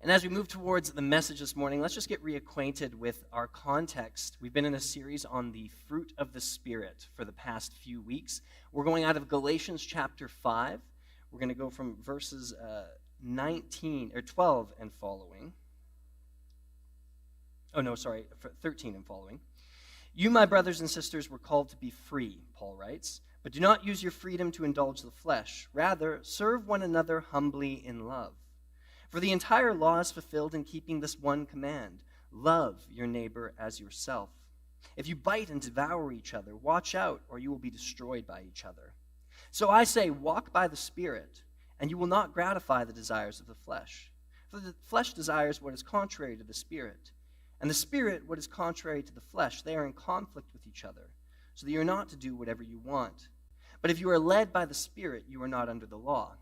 And as we move towards the message this morning, let's just get reacquainted with our context. We've been in a series on the fruit of the Spirit for the past few weeks. We're going out of Galatians chapter 5. We're going to go from verses 12 and following. 13 and following. You, my brothers and sisters, were called to be free, Paul writes, but do not use your freedom to indulge the flesh. Rather, serve one another humbly in love. For the entire law is fulfilled in keeping this one command: love your neighbor as yourself. If you bite and devour each other, watch out, or you will be destroyed by each other. So I say, walk by the Spirit, and you will not gratify the desires of the flesh. For the flesh desires what is contrary to the Spirit, and the Spirit what is contrary to the flesh. They are in conflict with each other, so that you are not to do whatever you want. But if you are led by the Spirit, you are not under the law.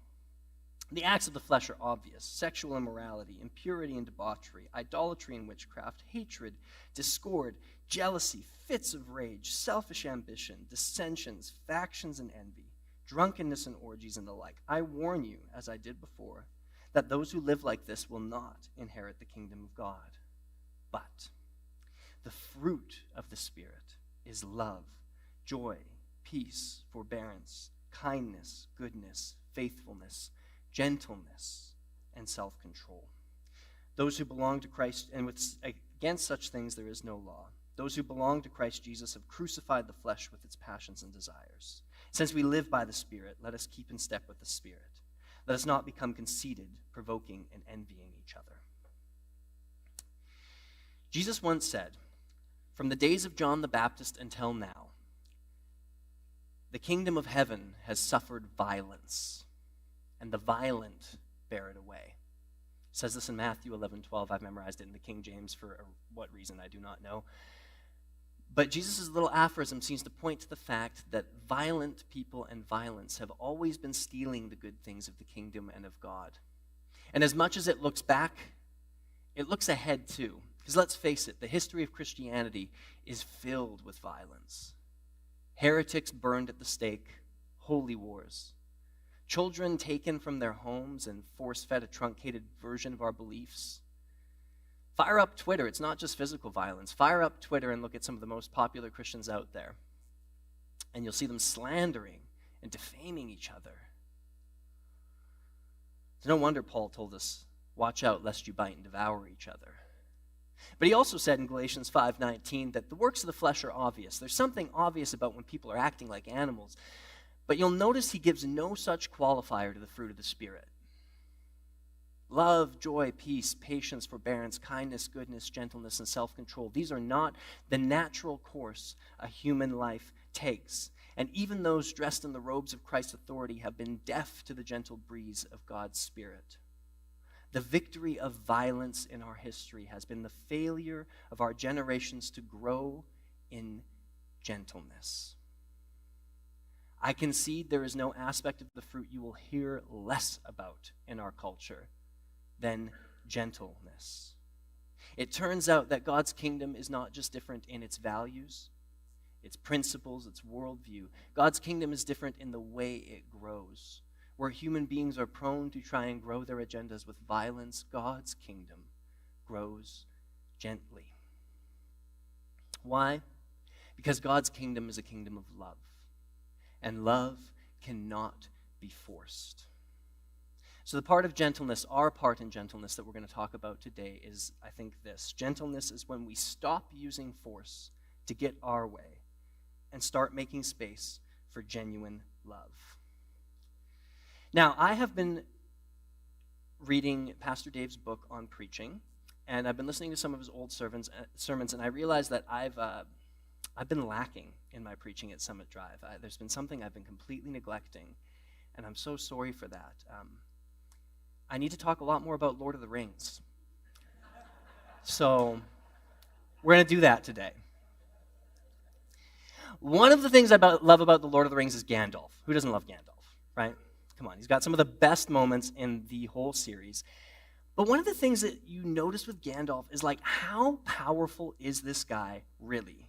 The acts of the flesh are obvious: sexual immorality, impurity and debauchery, idolatry and witchcraft, hatred, discord, jealousy, fits of rage, selfish ambition, dissensions, factions and envy, drunkenness and orgies and the like. I warn you, as I did before, that those who live like this will not inherit the kingdom of God. But the fruit of the Spirit is love, joy, peace, forbearance, kindness, goodness, faithfulness, gentleness, and self-control. Those who belong to Christ, and against such things there is no law. Those who belong to Christ Jesus have crucified the flesh with its passions and desires. Since we live by the Spirit, let us keep in step with the Spirit. Let us not become conceited, provoking, and envying each other. Jesus once said, "From the days of John the Baptist until now, the kingdom of heaven has suffered violence, and the violent bear it away." It says this in Matthew 11:12. I've memorized it in the King James for what reason I do not know. But Jesus' little aphorism seems to point to the fact that violent people and violence have always been stealing the good things of the kingdom and of God. And as much as it looks back, it looks ahead too. Because let's face it, the history of Christianity is filled with violence. Heretics burned at the stake, holy wars. Children taken from their homes and force-fed a truncated version of our beliefs. Fire up Twitter. It's not just physical violence. Fire up Twitter and look at some of the most popular Christians out there, and you'll see them slandering and defaming each other. It's no wonder Paul told us, watch out lest you bite and devour each other. But he also said in Galatians 5:19 that the works of the flesh are obvious. There's something obvious about when people are acting like animals. But you'll notice he gives no such qualifier to the fruit of the Spirit. Love, joy, peace, patience, forbearance, kindness, goodness, gentleness, and self-control. These are not the natural course a human life takes. And even those dressed in the robes of Christ's authority have been deaf to the gentle breeze of God's Spirit. The victory of violence in our history has been the failure of our generations to grow in gentleness. I concede there is no aspect of the fruit you will hear less about in our culture than gentleness. It turns out that God's kingdom is not just different in its values, its principles, its worldview. God's kingdom is different in the way it grows. Where human beings are prone to try and grow their agendas with violence, God's kingdom grows gently. Why? Because God's kingdom is a kingdom of love. And love cannot be forced. So the part of gentleness, our part in gentleness that we're going to talk about today is, I think, this. Gentleness is when we stop using force to get our way and start making space for genuine love. Now, I have been reading Pastor Dave's book on preaching, and I've been listening to some of his old sermons, and I realized that I've been lacking in my preaching at Summit Drive. There's been something I've been completely neglecting, and I'm so sorry for that. I need to talk a lot more about Lord of the Rings. So we're going to do that today. One of the things I love about the Lord of the Rings is Gandalf. Who doesn't love Gandalf, right? Come on, he's got some of the best moments in the whole series. But one of the things that you notice with Gandalf is like, how powerful is this guy really?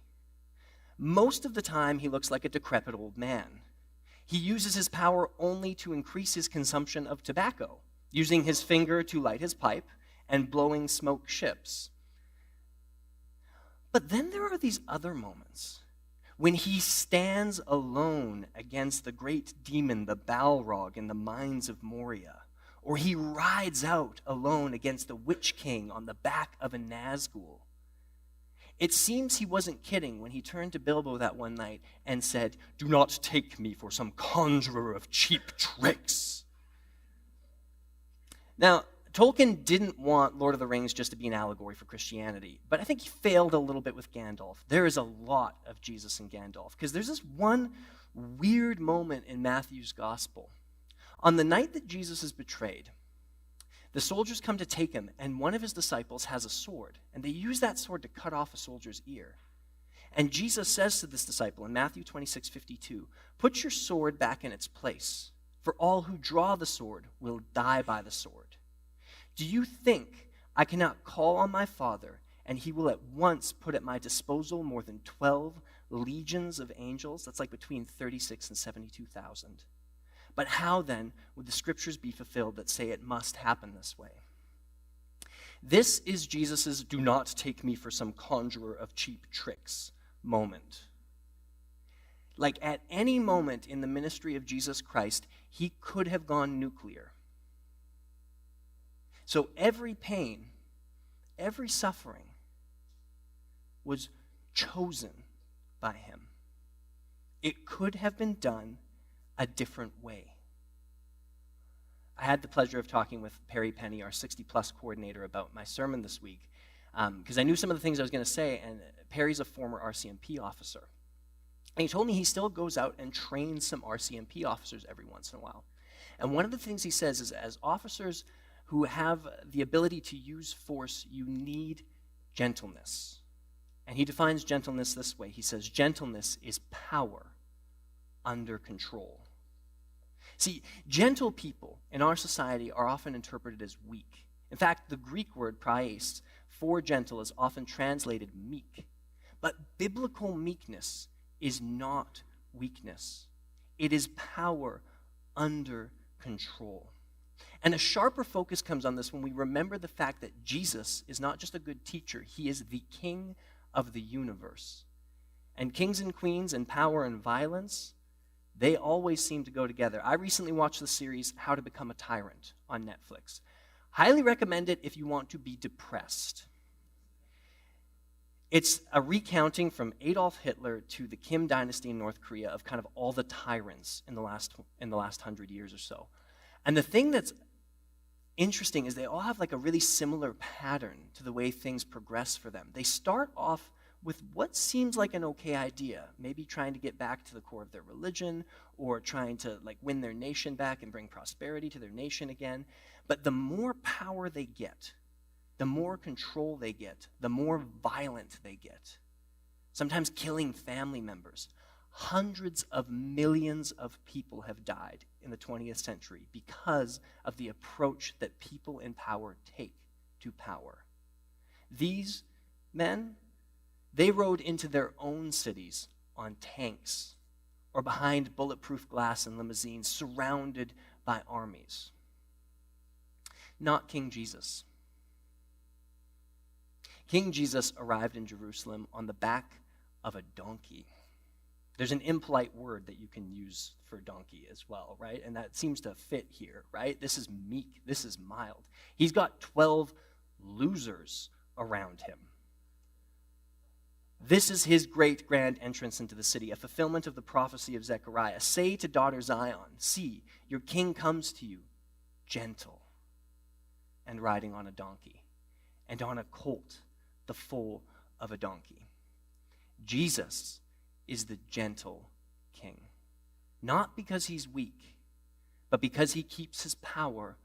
Most of the time, he looks like a decrepit old man. He uses his power only to increase his consumption of tobacco, using his finger to light his pipe and blowing smoke ships. But then there are these other moments when he stands alone against the great demon, the Balrog, in the mines of Moria, or he rides out alone against the Witch King on the back of a Nazgul. It seems he wasn't kidding when he turned to Bilbo that one night and said, "Do not take me for some conjurer of cheap tricks." Now, Tolkien didn't want Lord of the Rings just to be an allegory for Christianity, but I think he failed a little bit with Gandalf. There is a lot of Jesus in Gandalf, because there's this one weird moment in Matthew's gospel. On the night that Jesus is betrayed, the soldiers come to take him, and one of his disciples has a sword, and they use that sword to cut off a soldier's ear. And Jesus says to this disciple in Matthew 26:52, "Put your sword back in its place, for all who draw the sword will die by the sword. Do you think I cannot call on my Father, and he will at once put at my disposal more than 12 legions of angels?" That's like between 36 and 72,000. But how then would the scriptures be fulfilled that say it must happen this way? This is Jesus' "do not take me for some conjurer of cheap tricks" moment. Like at any moment in the ministry of Jesus Christ, he could have gone nuclear. So every pain, every suffering was chosen by him. It could have been done a different way. I had the pleasure of talking with Perry Penny, our 60-plus coordinator, about my sermon this week, because I knew some of the things I was going to say, and Perry's a former RCMP officer. And he told me he still goes out and trains some RCMP officers every once in a while. And one of the things he says is, as officers who have the ability to use force, you need gentleness. And he defines gentleness this way. He says, gentleness is power under control. See, gentle people in our society are often interpreted as weak. In fact, the Greek word praeis for gentle is often translated meek. But biblical meekness is not weakness. It is power under control. And a sharper focus comes on this when we remember the fact that Jesus is not just a good teacher, he is the king of the universe. And kings and queens and power and violence, they always seem to go together. I recently watched the series How to Become a Tyrant on Netflix. Highly recommend it if you want to be depressed. It's a recounting from Adolf Hitler to the Kim dynasty in North Korea of kind of all the tyrants in the last 100 years or so. And the thing that's interesting is they all have like a really similar pattern to the way things progress for them. They start off with what seems like an okay idea, maybe trying to get back to the core of their religion or trying to like win their nation back and bring prosperity to their nation again. But the more power they get, the more control they get, the more violent they get, sometimes killing family members. Hundreds of millions of people have died in the 20th century because of the approach that people in power take to power. These men, they rode into their own cities on tanks or behind bulletproof glass and limousines surrounded by armies. Not King Jesus. King Jesus arrived in Jerusalem on the back of a donkey. There's an impolite word that you can use for donkey as well, right? And that seems to fit here, right? This is meek. This is mild. He's got 12 losers around him. This is his great grand entrance into the city, a fulfillment of the prophecy of Zechariah. Say to daughter Zion, see, your king comes to you, gentle, and riding on a donkey, and on a colt, the foal of a donkey. Jesus is the gentle king, not because he's weak, but because he keeps his power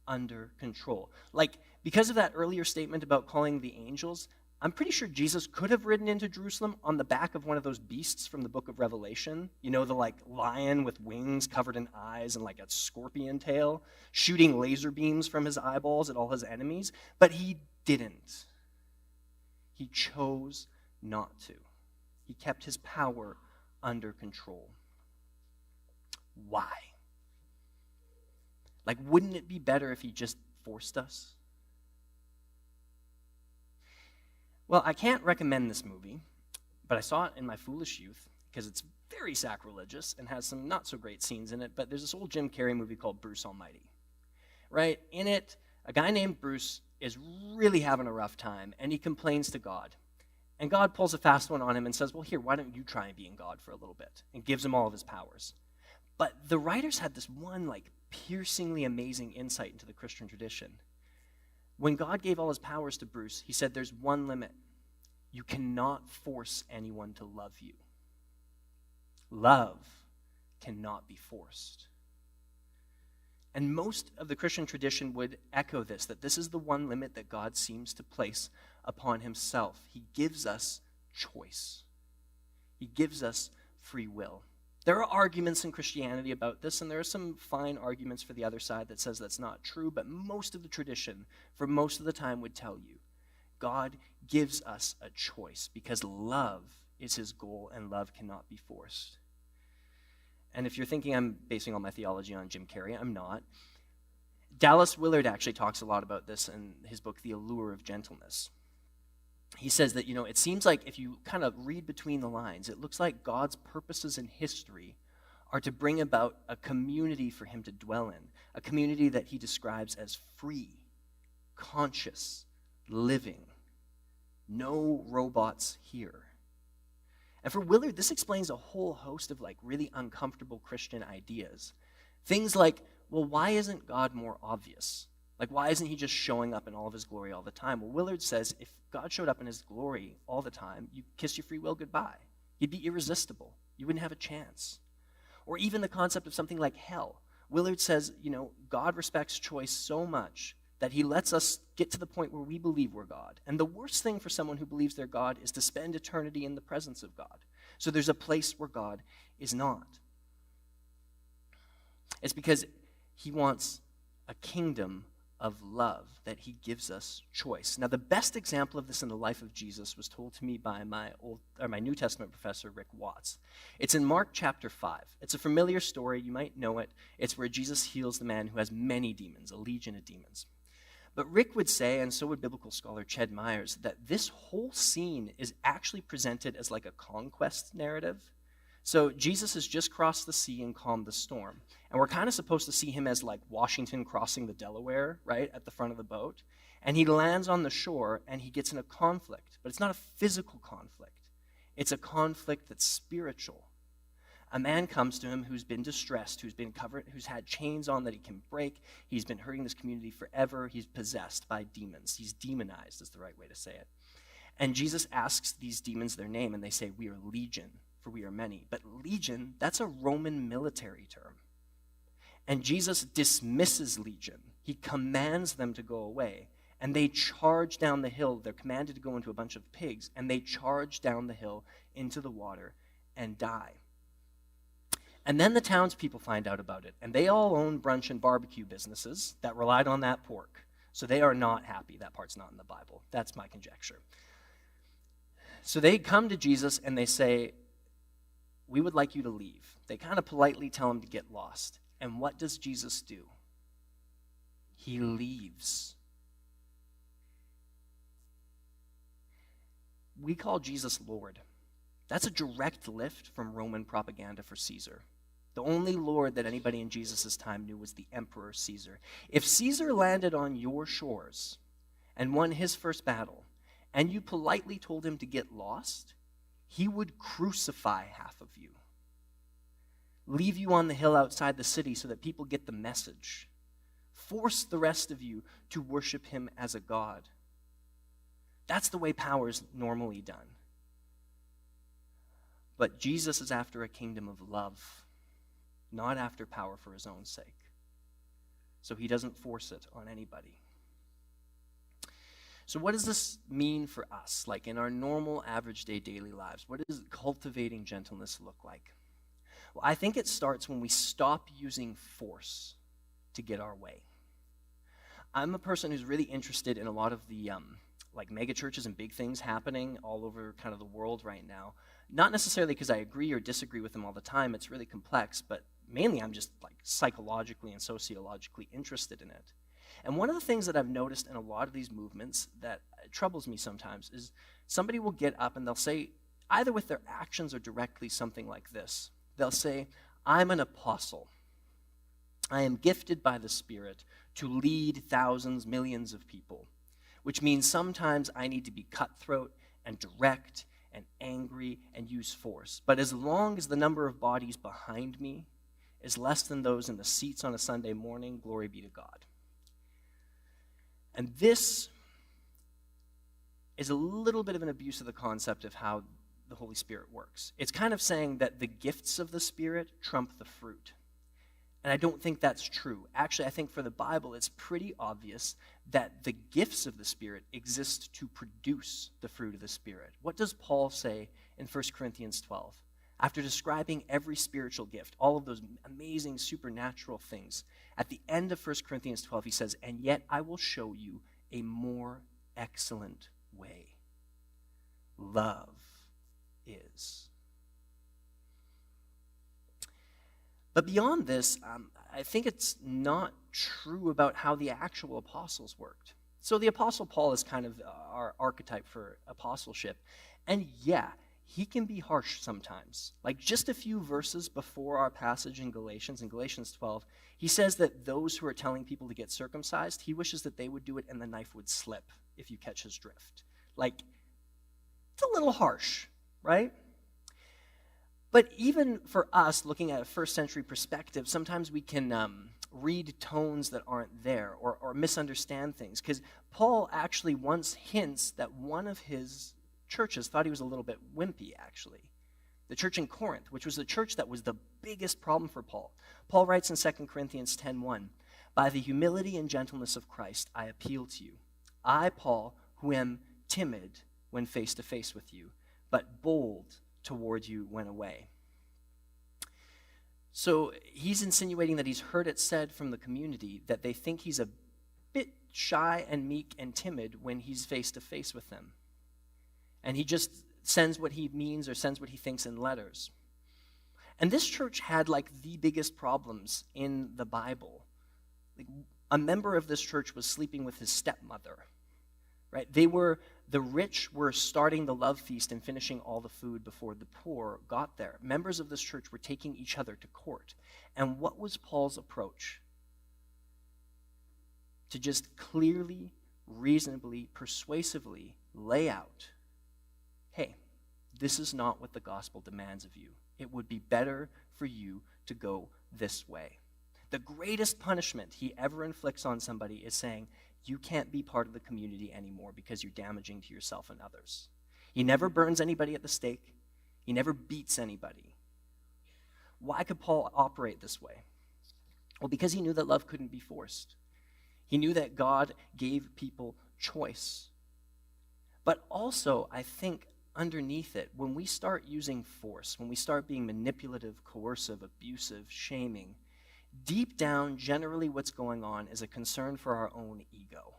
under control. Like, because of that earlier statement about calling the angels, I'm pretty sure Jesus could have ridden into Jerusalem on the back of one of those beasts from the book of Revelation. You know, the like lion with wings covered in eyes and like a scorpion tail, shooting laser beams from his eyeballs at all his enemies. But he didn't. He chose not to. He kept his power under control. Why? Like, wouldn't it be better if he just forced us? Well, I can't recommend this movie, but I saw it in my foolish youth because it's very sacrilegious and has some not so great scenes in it, but there's this old Jim Carrey movie called Bruce Almighty, right? In it, a guy named Bruce is really having a rough time, and he complains to God. And God pulls a fast one on him and says, well, here, why don't you try being God for a little bit? And gives him all of his powers. But the writers had this one, piercingly amazing insight into the Christian tradition. When God gave all his powers to Bruce, he said there's one limit. You cannot force anyone to love you. Love cannot be forced. And most of the Christian tradition would echo this, that this is the one limit that God seems to place upon himself. He gives us choice. He gives us free will. There are arguments in Christianity about this, and there are some fine arguments for the other side that says that's not true, but most of the tradition, for most of the time, would tell you God gives us a choice because love is his goal and love cannot be forced. And if you're thinking I'm basing all my theology on Jim Carrey, I'm not. Dallas Willard actually talks a lot about this in his book, The Allure of Gentleness. He says that, it seems like if you kind of read between the lines, it looks like God's purposes in history are to bring about a community for him to dwell in, a community that he describes as free, conscious, living. No robots here. And for Willard, this explains a whole host of really uncomfortable Christian ideas. Things like, well, why isn't God more obvious? Why isn't he just showing up in all of his glory all the time? Well, Willard says if God showed up in his glory all the time, you'd kiss your free will goodbye. He'd be irresistible. You wouldn't have a chance. Or even the concept of something like hell. Willard says, God respects choice so much that he lets us get to the point where we believe we're God. And the worst thing for someone who believes they're God is to spend eternity in the presence of God. So there's a place where God is not. It's because he wants a kingdom of love that he gives us choice. Now, the best example of this in the life of Jesus was told to me by my New Testament professor, Rick Watts. It's in Mark chapter 5. It's a familiar story. You might know it. It's where Jesus heals the man who has many demons, a legion of demons. But Rick would say, and so would biblical scholar Ched Myers, that this whole scene is actually presented as a conquest narrative. So Jesus has just crossed the sea and calmed the storm. And we're kind of supposed to see him as Washington crossing the Delaware, right, at the front of the boat. And he lands on the shore and he gets in a conflict. But it's not a physical conflict. It's a conflict that's spiritual. A man comes to him who's been distressed, who's been covered, who's had chains on that he can break. He's been hurting this community forever. He's possessed by demons. He's demonized is the right way to say it. And Jesus asks these demons their name, and they say, we are legion, for we are many. But legion, that's a Roman military term. And Jesus dismisses legion. He commands them to go away. And they charge down the hill. They're commanded to go into a bunch of pigs, and they charge down the hill into the water and die. And then the townspeople find out about it, and they all own brunch and barbecue businesses that relied on that pork. So they are not happy. That part's not in the Bible. That's my conjecture. So they come to Jesus and they say, we would like you to leave. They kind of politely tell him to get lost. And what does Jesus do? He leaves. We call Jesus Lord. That's a direct lift from Roman propaganda for Caesar. The only Lord that anybody in Jesus' time knew was the Emperor Caesar. If Caesar landed on your shores and won his first battle, and you politely told him to get lost, he would crucify half of you. Leave you on the hill outside the city so that people get the message. Force the rest of you to worship him as a god. That's the way power is normally done. But Jesus is after a kingdom of love, not after power for his own sake. So he doesn't force it on anybody. So what does this mean for us, in our normal, average day daily lives? What does cultivating gentleness look like? Well, I think it starts when we stop using force to get our way. I'm a person who's really interested in a lot of the mega churches and big things happening all over kind of the world right now. Not necessarily because I agree or disagree with them all the time. It's really complex, but mainly I'm just psychologically and sociologically interested in it. And one of the things that I've noticed in a lot of these movements that troubles me sometimes is somebody will get up and they'll say, either with their actions or directly, something like this. They'll say, I'm an apostle. I am gifted by the Spirit to lead thousands, millions of people, which means sometimes I need to be cutthroat and direct and angry and use force. But as long as the number of bodies behind me is less than those in the seats on a Sunday morning, glory be to God. And this is a little bit of an abuse of the concept of how the Holy Spirit works. It's kind of saying that the gifts of the Spirit trump the fruit. And I don't think that's true. Actually, I think for the Bible, it's pretty obvious that the gifts of the Spirit exist to produce the fruit of the Spirit. What does Paul say in 1 Corinthians 12? After describing every spiritual gift, all of those amazing supernatural things, at the end of 1 Corinthians 12, he says, and yet I will show you a more excellent way. Love is. But beyond this, I think it's not true about how the actual apostles worked. So the Apostle Paul is kind of our archetype for apostleship. And yeah, he can be harsh sometimes. Like just a few verses before our passage in Galatians 12, he says that those who are telling people to get circumcised, he wishes that they would do it and the knife would slip, if you catch his drift. Like, it's a little harsh, right? But even for us, looking at a first century perspective, sometimes we can read tones that aren't there or misunderstand things. Because Paul actually once hints that one of his churches thought he was a little bit wimpy, actually. The church in Corinth, which was the church that was the biggest problem for Paul. Paul writes in 2 Corinthians 10:1, by the humility and gentleness of Christ, I appeal to you. I, Paul, who am timid when face to face with you, but bold toward you when away. So he's insinuating that he's heard it said from the community that they think he's a bit shy and meek and timid when he's face to face with them. And he just sends what he means or sends what he thinks in letters. And this church had like the biggest problems in the Bible. Like, a member of this church was sleeping with his stepmother. Right? The rich were starting the love feast and finishing all the food before the poor got there. Members of this church were taking each other to court. And what was Paul's approach? To just clearly, reasonably, persuasively lay out, hey, this is not what the gospel demands of you. It would be better for you to go this way. The greatest punishment he ever inflicts on somebody is saying, you can't be part of the community anymore because you're damaging to yourself and others. He never burns anybody at the stake. He never beats anybody. Why could Paul operate this way? Well, because he knew that love couldn't be forced. He knew that God gave people choice. But also, I think underneath it, when we start using force, when we start being manipulative, coercive, abusive, shaming, deep down, generally what's going on is a concern for our own ego.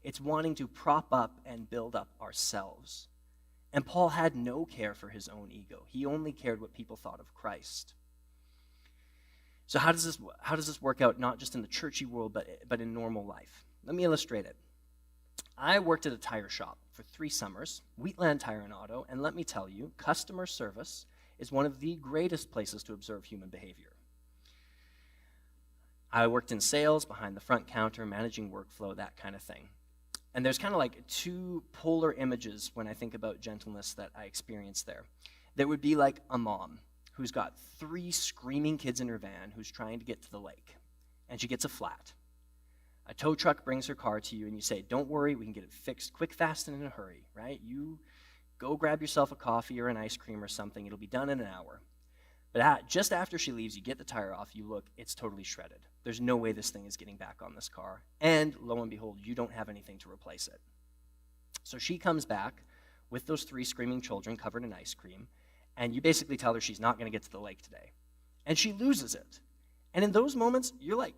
It's wanting to prop up and build up ourselves. And Paul had no care for his own ego. He only cared what people thought of Christ. So how does this work out, not just in the churchy world, but in normal life? Let me illustrate it. I worked at a tire shop for 3 summers, Wheatland Tire and Auto, and let me tell you, customer service is one of the greatest places to observe human behavior. I worked in sales, behind the front counter, managing workflow, that kind of thing. And there's kind of like 2 polar images when I think about gentleness that I experienced there. There would be like a mom who's got 3 screaming kids in her van who's trying to get to the lake, and she gets a flat. A tow truck brings her car to you, and you say, don't worry, we can get it fixed quick, fast, and in a hurry, right? You go grab yourself a coffee or an ice cream or something. It'll be done in an hour. But just after she leaves, you get the tire off, you look, it's totally shredded. There's no way this thing is getting back on this car. And lo and behold, you don't have anything to replace it. So she comes back with those 3 screaming children covered in ice cream, and you basically tell her she's not going to get to the lake today. And she loses it. And in those moments, you're like,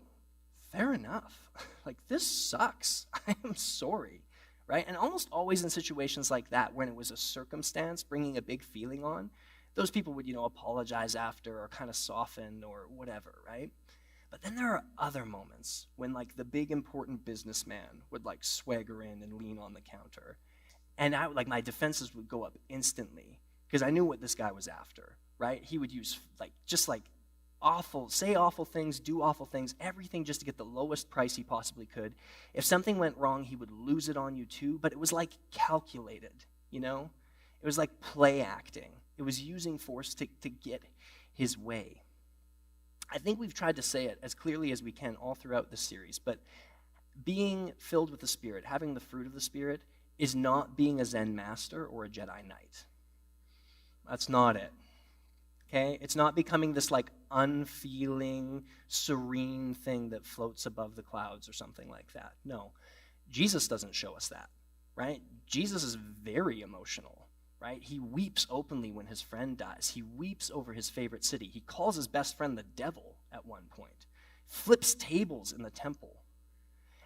fair enough. Like, this sucks. I am sorry, right? And almost always in situations like that, when it was a circumstance bringing a big feeling on, those people would, apologize after or kind of soften or whatever, right? But then there are other moments when like the big important businessman would like swagger in and lean on the counter. And my defenses would go up instantly because I knew what this guy was after, right? He would use say awful things, do awful things, everything just to get the lowest price he possibly could. If something went wrong, he would lose it on you too, but it was like calculated, you know? It was like play acting. It was using force to get his way. I think we've tried to say it as clearly as we can all throughout this series, but being filled with the Spirit, having the fruit of the Spirit, is not being a Zen master or a Jedi Knight. That's not it. Okay? It's not becoming this like unfeeling, serene thing that floats above the clouds or something like that. No. Jesus doesn't show us that, right? Jesus is very emotional, right? He weeps openly when his friend dies. He weeps over his favorite city. He calls his best friend the devil at one point. Flips tables in the temple.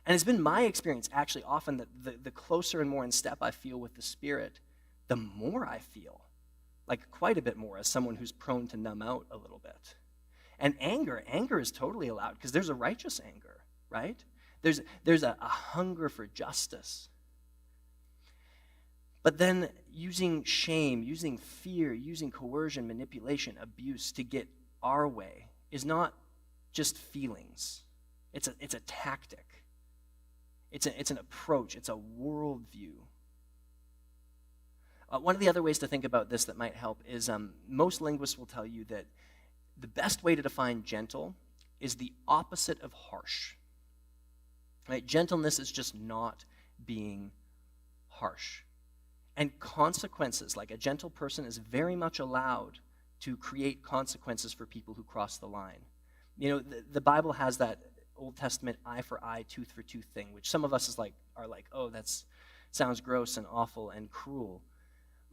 And it's been my experience, actually, often that the closer and more in step I feel with the Spirit, the more I feel, like quite a bit more as someone who's prone to numb out a little bit. And anger is totally allowed because there's a righteous anger, right? There's a hunger for justice. But then using shame, using fear, using coercion, manipulation, abuse to get our way is not just feelings. It's a tactic. It's an approach. It's a worldview. One of the other ways to think about this that might help is most linguists will tell you that the best way to define gentle is the opposite of harsh. Right? Gentleness is just not being harsh. And consequences, like a gentle person is very much allowed to create consequences for people who cross the line. You know, the Bible has that Old Testament eye for eye, tooth for tooth thing, which some of us are like, oh, that sounds gross and awful and cruel.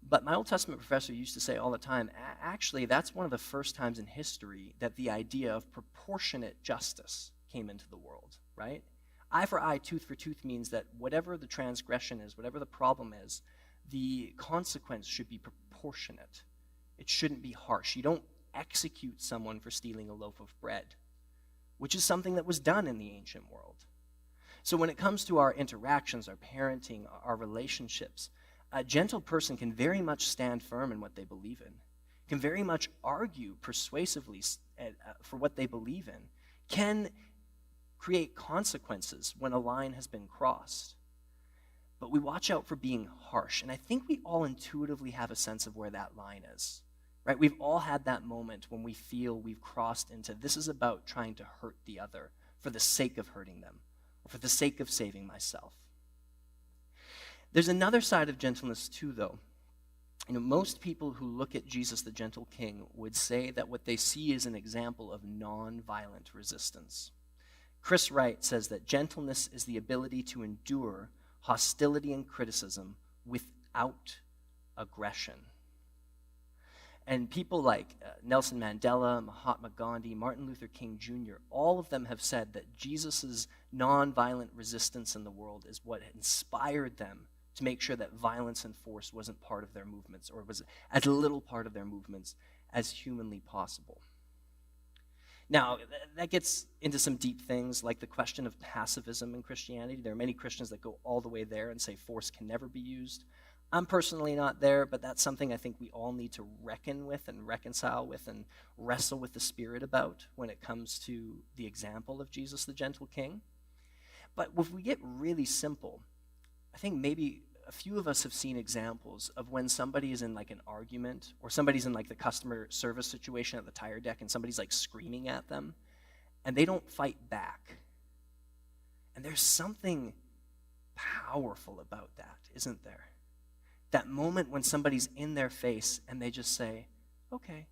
But my Old Testament professor used to say all the time, actually, that's one of the first times in history that the idea of proportionate justice came into the world, right? Eye for eye, tooth for tooth means that whatever the transgression is, whatever the problem is, the consequence should be proportionate. It shouldn't be harsh. You don't execute someone for stealing a loaf of bread, which is something that was done in the ancient world. So when it comes to our interactions, our parenting, our relationships, a gentle person can very much stand firm in what they believe in, can very much argue persuasively for what they believe in, can create consequences when a line has been crossed. But we watch out for being harsh, and I think we all intuitively have a sense of where that line is. Right? We've all had that moment when we feel we've crossed into this is about trying to hurt the other for the sake of hurting them, or for the sake of saving myself. There's another side of gentleness too, though. You know, most people who look at Jesus the gentle king would say that what they see is an example of non-violent resistance. Chris Wright says that gentleness is the ability to endure hostility and criticism without aggression. And people like Nelson Mandela, Mahatma Gandhi, Martin Luther King Jr., all of them have said that Jesus' nonviolent resistance in the world is what inspired them to make sure that violence and force wasn't part of their movements, or was as little part of their movements as humanly possible. Now, that gets into some deep things, like the question of pacifism in Christianity. There are many Christians that go all the way there and say force can never be used. I'm personally not there, but that's something I think we all need to reckon with and reconcile with and wrestle with the Spirit about when it comes to the example of Jesus the gentle king. But if we get really simple, I think maybe a few of us have seen examples of when somebody is in like an argument, or somebody's in like the customer service situation at the tire deck and somebody's like screaming at them and they don't fight back. And there's something powerful about that, isn't there? That moment when somebody's in their face and they just say, okay,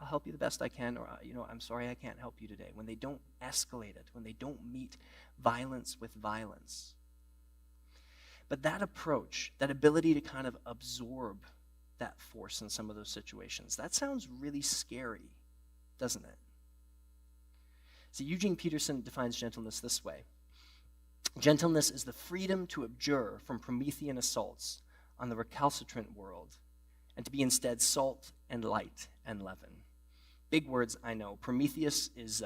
I'll help you the best I can, or, I'm sorry I can't help you today. When they don't escalate it, when they don't meet violence with violence. But that approach, that ability to kind of absorb that force in some of those situations, that sounds really scary, doesn't it? So Eugene Peterson defines gentleness this way. Gentleness is the freedom to abjure from Promethean assaults on the recalcitrant world, and to be instead salt and light and leaven. Big words, I know. Prometheus is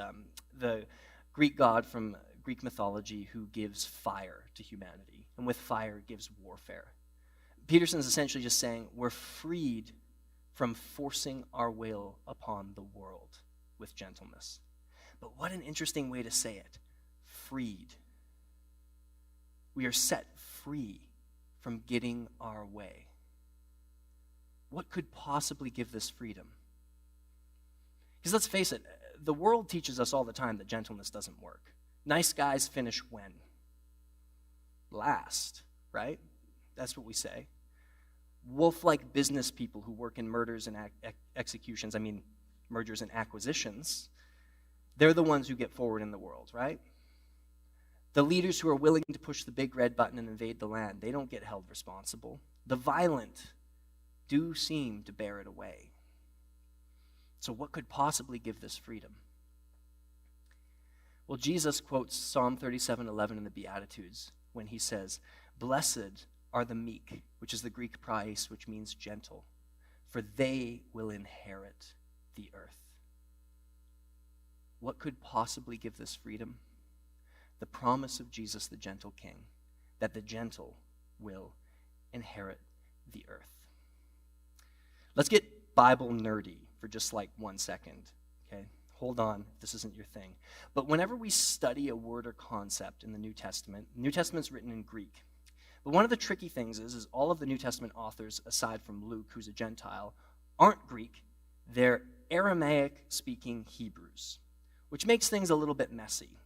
the Greek god from Greek mythology who gives fire to humanity, and with fire gives warfare. Peterson's essentially just saying we're freed from forcing our will upon the world with gentleness. But what an interesting way to say it. Freed. We are set free from getting our way. What could possibly give this freedom? Because let's face it, the world teaches us all the time that gentleness doesn't work. Nice guys finish when? Last, right? That's what we say. Wolf-like business people who work in murders and executions, mergers and acquisitions, they're the ones who get forward in the world, right? The leaders who are willing to push the big red button and invade the land, they don't get held responsible. The violent do seem to bear it away. So what could possibly give this freedom? Well, Jesus quotes Psalm 37:11 in the Beatitudes when he says, "Blessed are the meek," which is the Greek praise, which means gentle, "for they will inherit the earth." What could possibly give this freedom? The promise of Jesus, the gentle king, that the gentle will inherit the earth. Let's get Bible nerdy for just like 1 second, okay? Hold on, if this isn't your thing. But whenever we study a word or concept in the New Testament's written in Greek. But one of the tricky things is all of the New Testament authors, aside from Luke, who's a Gentile, aren't Greek. They're Aramaic-speaking Hebrews, which makes things a little bit messy.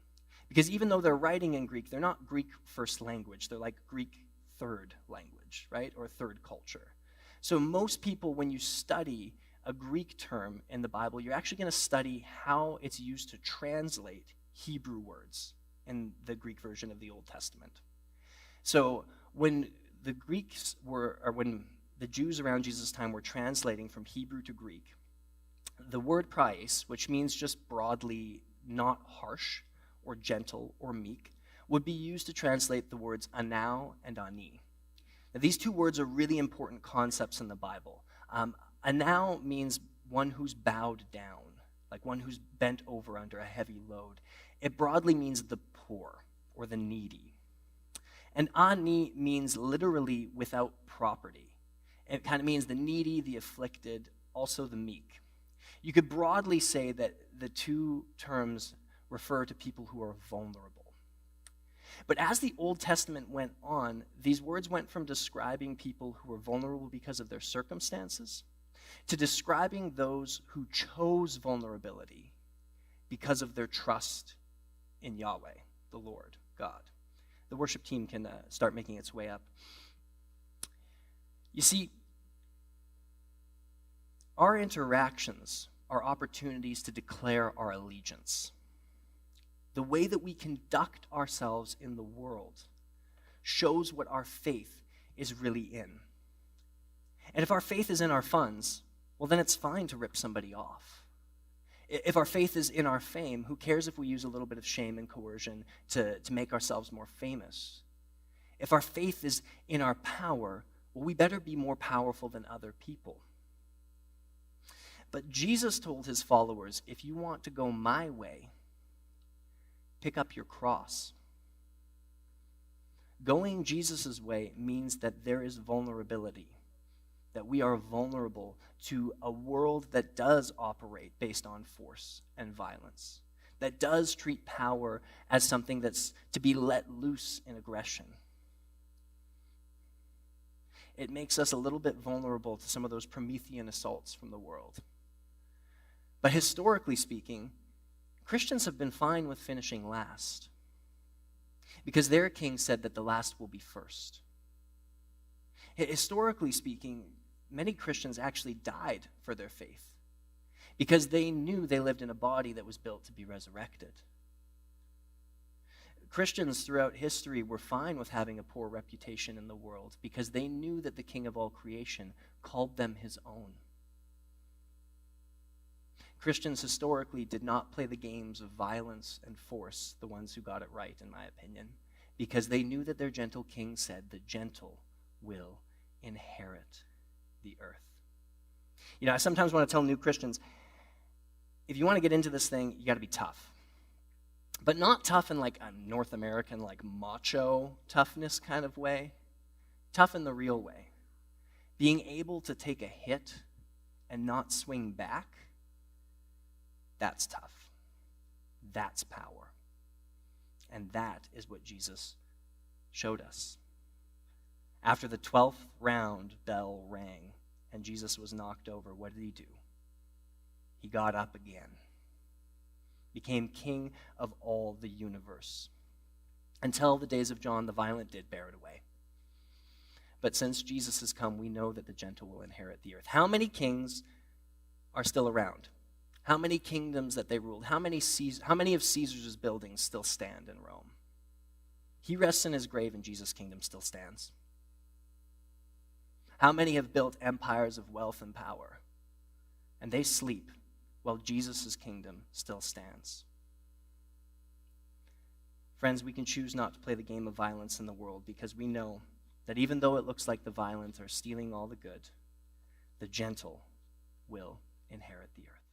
Because even though they're writing in Greek, they're not Greek first language. They're like Greek third language, right? Or third culture. So most people, when you study a Greek term in the Bible, you're actually going to study how it's used to translate Hebrew words in the Greek version of the Old Testament. So when the Jews around Jesus' time were translating from Hebrew to Greek, the word praise, which means just broadly not harsh or gentle or meek, would be used to translate the words anau and ani. Now, these two words are really important concepts in the Bible. Anau means one who's bowed down, like one who's bent over under a heavy load. It broadly means the poor or the needy. And ani means literally without property. It kind of means the needy, the afflicted, also the meek. You could broadly say that the two terms refer to people who are vulnerable. But as the Old Testament went on, these words went from describing people who were vulnerable because of their circumstances to describing those who chose vulnerability because of their trust in Yahweh, the Lord God. The worship team can start making its way up. You see, our interactions are opportunities to declare our allegiance. The way that we conduct ourselves in the world shows what our faith is really in. And if our faith is in our funds, well, then it's fine to rip somebody off. If our faith is in our fame, who cares if we use a little bit of shame and coercion to make ourselves more famous? If our faith is in our power, well, we better be more powerful than other people. But Jesus told his followers, if you want to go my way, pick up your cross. Going Jesus' way means that there is vulnerability, that we are vulnerable to a world that does operate based on force and violence, that does treat power as something that's to be let loose in aggression. It makes us a little bit vulnerable to some of those Promethean assaults from the world. But historically speaking, Christians have been fine with finishing last because their king said that the last will be first. Historically speaking, many Christians actually died for their faith because they knew they lived in a body that was built to be resurrected. Christians throughout history were fine with having a poor reputation in the world because they knew that the King of all creation called them his own. Christians historically did not play the games of violence and force, the ones who got it right, in my opinion, because they knew that their gentle king said, the gentle will inherit the earth. You know, I sometimes want to tell new Christians, if you want to get into this thing, you got to be tough. But not tough in like a North American, like macho toughness kind of way. Tough in the real way. Being able to take a hit and not swing back, that's tough. That's power. And that is what Jesus showed us. After the 12th round bell rang and Jesus was knocked over, what did he do? He got up again, became king of all the universe. Until the days of John, the violent did bear it away. But since Jesus has come, we know that the gentle will inherit the earth. How many kings are still around? How many kingdoms that they ruled? How many of Caesar's buildings still stand in Rome? He rests in his grave and Jesus' kingdom still stands. How many have built empires of wealth and power? And they sleep while Jesus' kingdom still stands. Friends, we can choose not to play the game of violence in the world because we know that even though it looks like the violent are stealing all the good, the gentle will inherit the earth.